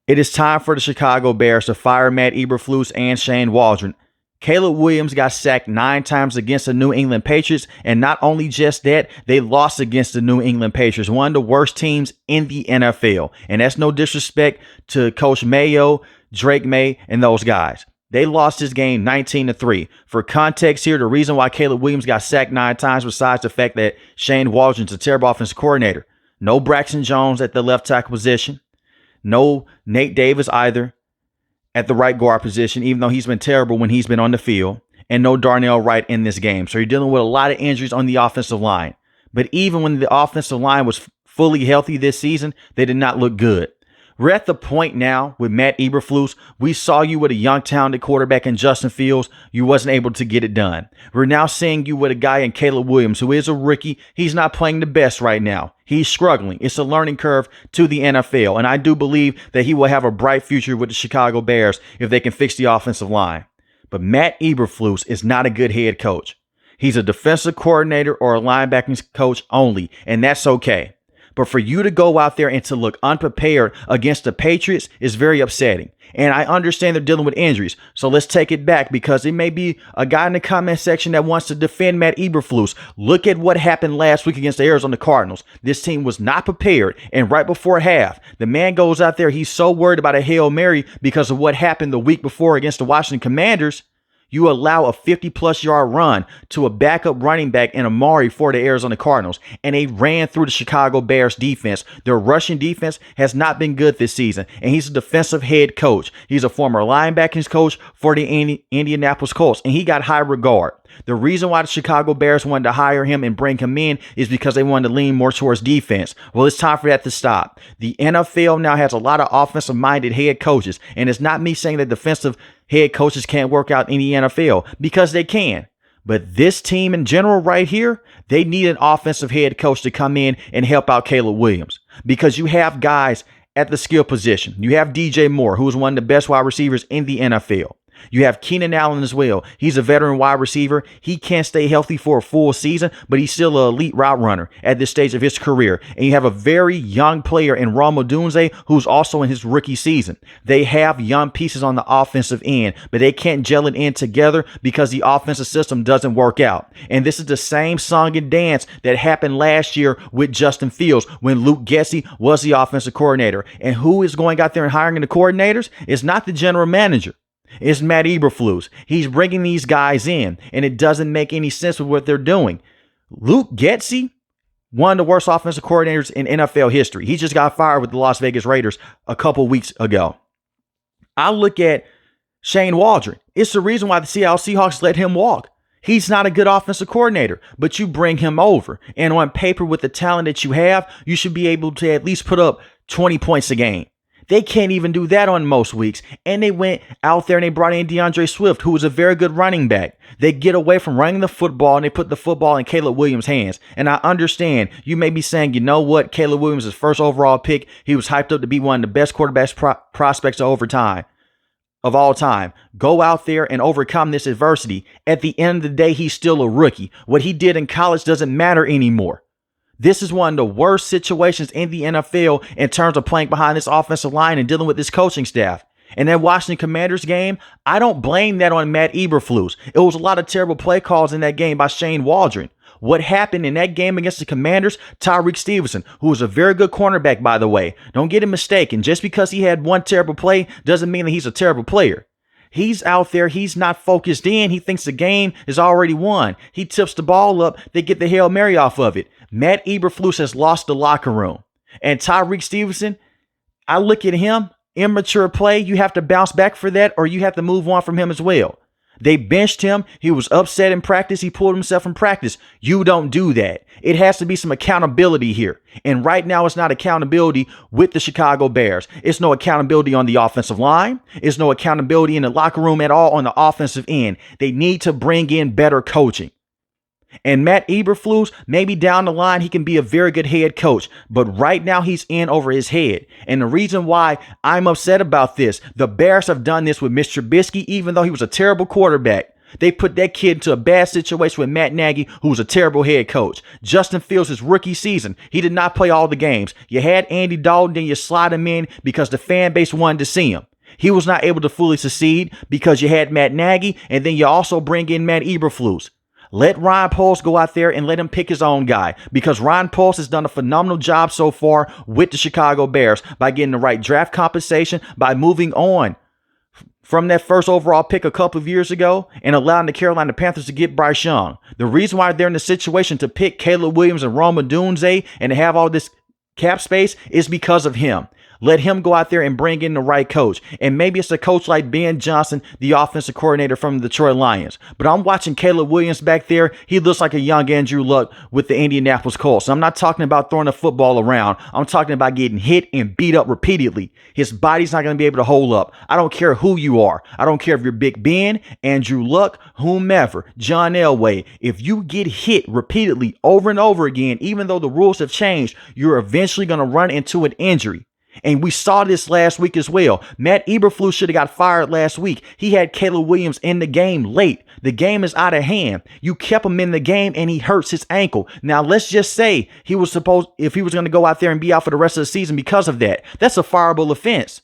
It is time for the Chicago Bears to fire Matt Eberflus and Shane Waldron. Caleb Williams got sacked 9 times against the New England Patriots, and not only just that, they lost against the New England Patriots, one of the worst teams in the NFL. And that's no disrespect to Coach Mayo, Drake May, and those guys. They lost this game 19-3. For context here, the reason why Caleb Williams got sacked 9 times, besides the fact that Shane Waldron's a terrible offensive coordinator, no Braxton Jones at the left tackle position, no Nate Davis either at the right guard position, even though he's been terrible when he's been on the field, and no Darnell Wright in this game. So you're dealing with a lot of injuries on the offensive line. But even when the offensive line was fully healthy this season, they did not look good. We're at the point now with Matt Eberflus. We saw you with a young, talented quarterback in Justin Fields. You wasn't able to get it done. We're now seeing you with a guy in Caleb Williams, who is a rookie. He's not playing the best right now. He's struggling. It's a learning curve to the NFL. And I do believe that he will have a bright future with the Chicago Bears if they can fix the offensive line. But Matt Eberflus is not a good head coach. He's a defensive coordinator or a linebacking coach only, and that's okay. But for you to go out there and to look unprepared against the Patriots is very upsetting. And I understand they're dealing with injuries. So let's take it back, because it may be a guy in the comment section that wants to defend Matt Eberflus. Look at what happened last week against the Arizona Cardinals. This team was not prepared. And right before half, the man goes out there. He's so worried about a Hail Mary because of what happened the week before against the Washington Commanders. You allow a 50-plus yard run to a backup running back in Amari for the Arizona Cardinals, and they ran through the Chicago Bears defense. Their rushing defense has not been good this season, and he's a defensive head coach. He's a former linebackers coach for the Indianapolis Colts, and he got high regard. The reason why the Chicago Bears wanted to hire him and bring him in is because they wanted to lean more towards defense. Well, it's time for that to stop. The NFL now has a lot of offensive-minded head coaches, and it's not me saying that defensive head coaches can't work out in the NFL, because they can. But this team in general right here, they need an offensive head coach to come in and help out Caleb Williams, because you have guys at the skill position. You have DJ Moore, who is one of the best wide receivers in the NFL. You have Keenan Allen as well. He's a veteran wide receiver. He can't stay healthy for a full season, but he's still an elite route runner at this stage of his career. And you have a very young player in Rome Odunze, who's also in his rookie season. They have young pieces on the offensive end, but they can't gel it in together because the offensive system doesn't work out. And this is the same song and dance that happened last year with Justin Fields when Luke Getsy was the offensive coordinator. And who is going out there and hiring the coordinators? It's not the general manager. It's Matt Eberflus. He's bringing these guys in, and it doesn't make any sense with what they're doing. Luke Getsy, one of the worst offensive coordinators in NFL history. He just got fired with the Las Vegas Raiders a couple weeks ago. I look at Shane Waldron. It's the reason why the Seattle Seahawks let him walk. He's not a good offensive coordinator, but you bring him over. And on paper, with the talent that you have, you should be able to at least put up 20 points a game. They can't even do that on most weeks. And they went out there and they brought in DeAndre Swift, who is a very good running back. They get away from running the football and they put the football in Caleb Williams' hands. And I understand you may be saying, you know what? Caleb Williams is first overall pick. He was hyped up to be one of the best quarterbacks prospects of all time. Go out there and overcome this adversity. At the end of the day, he's still a rookie. What he did in college doesn't matter anymore. This is one of the worst situations in the NFL in terms of playing behind this offensive line and dealing with this coaching staff. And that Washington Commanders game, I don't blame that on Matt Eberflus. It was a lot of terrible play calls in that game by Shane Waldron. What happened in that game against the Commanders, Tyreek Stevenson, who was a very good cornerback, by the way. Don't get it mistaken. Just because he had one terrible play doesn't mean that he's a terrible player. He's out there. He's not focused in. He thinks the game is already won. He tips the ball up. They get the Hail Mary off of it. Matt Eberflus has lost the locker room. And Tyreek Stevenson, I look at him, immature play. You have to bounce back for that, or you have to move on from him as well. They benched him. He was upset in practice. He pulled himself from practice. You don't do that. It has to be some accountability here. And right now, it's not accountability with the Chicago Bears. It's no accountability on the offensive line. It's no accountability in the locker room at all on the offensive end. They need to bring in better coaching. And Matt Eberflus, maybe down the line, he can be a very good head coach. But right now, he's in over his head. And the reason why I'm upset about this, the Bears have done this with Mr. Trubisky, even though he was a terrible quarterback. They put that kid into a bad situation with Matt Nagy, who was a terrible head coach. Justin Fields, his rookie season, he did not play all the games. You had Andy Dalton, then you slide him in because the fan base wanted to see him. He was not able to fully succeed because you had Matt Nagy, and then you also bring in Matt Eberflus. Let Ryan Poles go out there and let him pick his own guy, because Ryan Poles has done a phenomenal job so far with the Chicago Bears by getting the right draft compensation, by moving on from that first overall pick a couple of years ago and allowing the Carolina Panthers to get Bryce Young. The reason why they're in the situation to pick Caleb Williams and Rome Odunze and to have all this cap space is because of him. Let him go out there and bring in the right coach. And maybe it's a coach like Ben Johnson, the offensive coordinator from the Detroit Lions. But I'm watching Caleb Williams back there. He looks like a young Andrew Luck with the Indianapolis Colts. I'm not talking about throwing the football around. I'm talking about getting hit and beat up repeatedly. His body's not going to be able to hold up. I don't care who you are. I don't care if you're Big Ben, Andrew Luck, whomever, John Elway. If you get hit repeatedly over and over again, even though the rules have changed, you're eventually going to run into an injury. And we saw this last week as well. Matt Eberflus should have got fired last week. He had Caleb Williams in the game late. The game is out of hand. You kept him in the game and he hurts his ankle. Now, let's just say if he was going to go out there and be out for the rest of the season because of that, that's a fireable offense.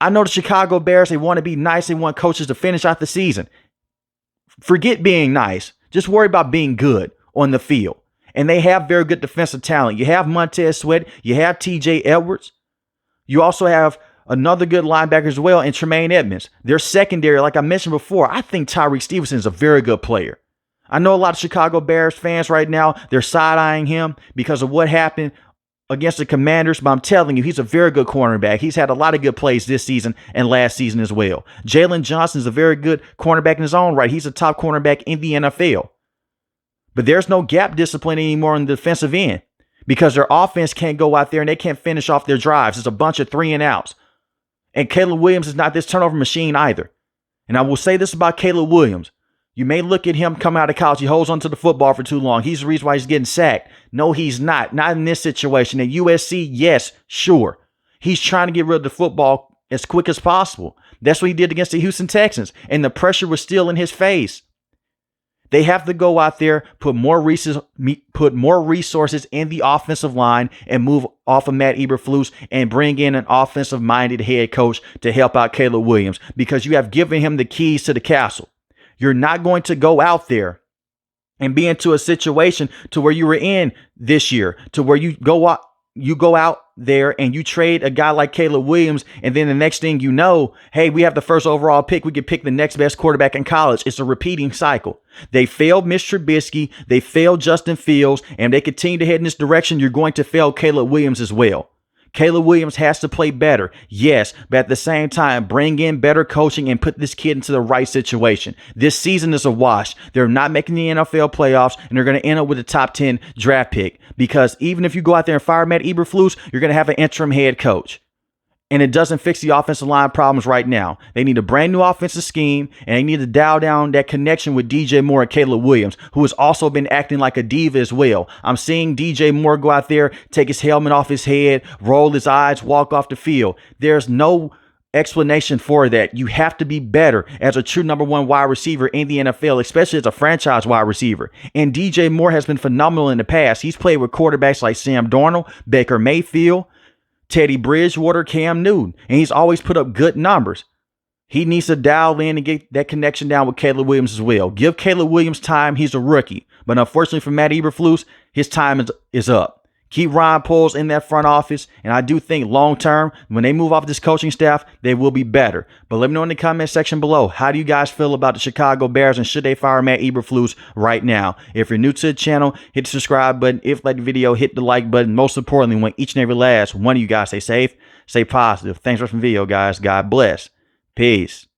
I know the Chicago Bears, they want to be nice. They want coaches to finish out the season. Forget being nice. Just worry about being good on the field. And they have very good defensive talent. You have Montez Sweat. You have TJ Edwards. You also have another good linebacker as well in Tremaine Edmonds. Their secondary, like I mentioned before, I think Tyreek Stevenson is a very good player. I know a lot of Chicago Bears fans right now, they're side-eyeing him because of what happened against the Commanders, but I'm telling you, he's a very good cornerback. He's had a lot of good plays this season and last season as well. Jalen Johnson is a very good cornerback in his own right. He's a top cornerback in the NFL. But there's no gap discipline anymore on the defensive end because their offense can't go out there and they can't finish off their drives. It's a bunch of 3-and-outs. And Caleb Williams is not this turnover machine either. And I will say this about Caleb Williams. You may look at him coming out of college. He holds onto the football for too long. He's the reason why he's getting sacked. No, he's not. Not in this situation. At USC, yes, sure. He's trying to get rid of the football as quick as possible. That's what he did against the Houston Texans. And the pressure was still in his face. They have to go out there, put more resources in the offensive line and move off of Matt Eberflus and bring in an offensive-minded head coach to help out Caleb Williams because you have given him the keys to the castle. You're not going to go out there and be into a situation to where you were in this year, to where you go out there and you trade a guy like Caleb Williams, and then the next thing you know, hey, we have the first overall pick. We could pick the next best quarterback in college. It's a repeating cycle. They failed Mitch Trubisky. They failed Justin Fields, and they continue to head in this direction. You're going to fail Caleb Williams as well. Caleb Williams has to play better, yes, but at the same time, bring in better coaching and put this kid into the right situation. This season is a wash. They're not making the NFL playoffs, and they're going to end up with a top 10 draft pick because even if you go out there and fire Matt Eberflus, you're going to have an interim head coach. And it doesn't fix the offensive line problems right now. They need a brand new offensive scheme, and they need to dial down that connection with DJ Moore and Caleb Williams, who has also been acting like a diva as well. I'm seeing DJ Moore go out there, take his helmet off his head, roll his eyes, walk off the field. There's no explanation for that. You have to be better as a true number one wide receiver in the NFL, especially as a franchise wide receiver. And DJ Moore has been phenomenal in the past. He's played with quarterbacks like Sam Darnold, Baker Mayfield, Teddy Bridgewater, Cam Newton, and he's always put up good numbers. He needs to dial in and get that connection down with Caleb Williams as well. Give Caleb Williams time. He's a rookie. But unfortunately for Matt Eberflus, his time is up. Keep Ryan Poles in that front office, and I do think long term, when they move off this coaching staff, they will be better. But let me know in the comment section below, how do you guys feel about the Chicago Bears, and should they fire Matt Eberflus right now? If you're new to the channel, hit the subscribe button. If you like the video, hit the like button. Most importantly, want each and every last one of you guys stay safe, stay positive. Thanks for watching the video, guys. God bless. Peace.